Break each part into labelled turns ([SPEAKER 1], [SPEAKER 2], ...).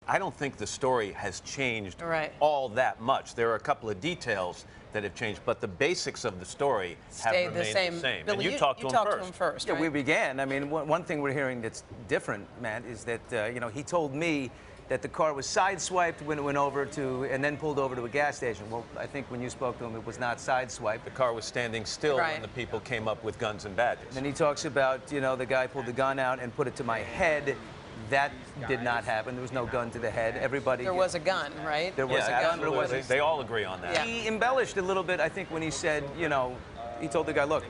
[SPEAKER 1] I don't think the story has changed
[SPEAKER 2] Right.
[SPEAKER 1] all that much. There are a couple of details that have changed, but the basics of the story have
[SPEAKER 2] Stayed
[SPEAKER 1] remained
[SPEAKER 2] the same.
[SPEAKER 1] and
[SPEAKER 2] Billy,
[SPEAKER 1] you talked to him
[SPEAKER 2] first.
[SPEAKER 3] Yeah,
[SPEAKER 2] right?
[SPEAKER 3] we began. I mean, one thing we're hearing that's different, Matt, is that you know, he told me that the car was sideswiped when it went over to, and then pulled over to a gas station. Well, I think when you spoke to him, it was not sideswiped.
[SPEAKER 1] The car was standing still
[SPEAKER 2] Right.
[SPEAKER 1] when the people came up with guns and badges.
[SPEAKER 3] And then he talks about, you know, the guy pulled the gun out and put it to my head. That did not happen. There was no gun to the head. Everybody.
[SPEAKER 2] There was a gun, right?
[SPEAKER 3] There was
[SPEAKER 1] yeah,
[SPEAKER 3] a gun, but it
[SPEAKER 1] absolutely.
[SPEAKER 3] wasn't.
[SPEAKER 1] They all agree on that.
[SPEAKER 2] Yeah.
[SPEAKER 3] He embellished a little bit, I think, when he said, you know, he told the guy, look,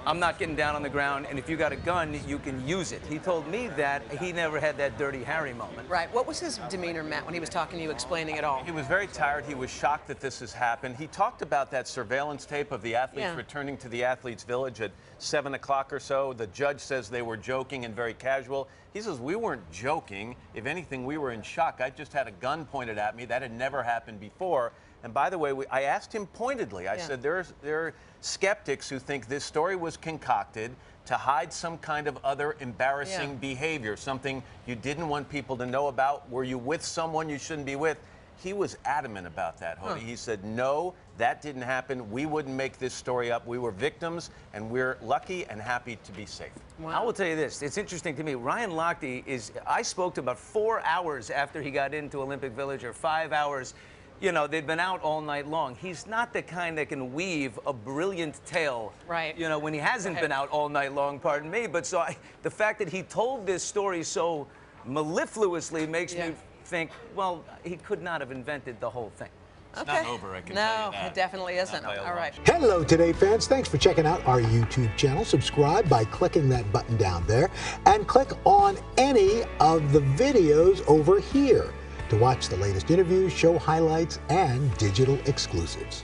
[SPEAKER 3] I'm not getting down on the ground, and if you got a gun, you can use it. He told me that he never had that Dirty Harry moment.
[SPEAKER 2] Right. What was his demeanor, Matt, when he was talking to you, explaining it all?
[SPEAKER 1] He was very tired. He was shocked that this has happened. He talked about that surveillance tape of the athletes
[SPEAKER 2] Yeah.
[SPEAKER 1] returning to the athletes' village at 7 o'clock or so. The judge says they were joking and very casual. He says, we weren't joking. If anything, we were in shock. I just had a gun pointed at me. That had never happened before. And by the way, I asked him pointedly. I said, there are skeptics who think this story was concocted to hide some kind of other embarrassing behavior, something you didn't want people to know about. Were you with someone you shouldn't be with? He was adamant about that, Hody. He said, no, that didn't happen. We wouldn't make this story up. We were victims, and we're lucky and happy to be safe.
[SPEAKER 2] Wow.
[SPEAKER 3] I will tell you this. It's interesting to me. Ryan Lochte I spoke to him about 4 hours after he got into Olympic Village, or 5 hours. You know, they'd been out all night long. He's not the kind that can weave a brilliant tale,
[SPEAKER 2] right?
[SPEAKER 3] You know, when he hasn't been out all night long, pardon me. But so the fact that he told this story so mellifluously makes me think, well, he could not have invented the whole thing.
[SPEAKER 1] It's not over, I can tell you that.
[SPEAKER 2] No, it definitely isn't. All right.
[SPEAKER 4] Hello, Today fans. Thanks for checking out our YouTube channel. Subscribe by clicking that button down there and click on any of the videos over here to watch the latest interviews, show highlights, and digital exclusives.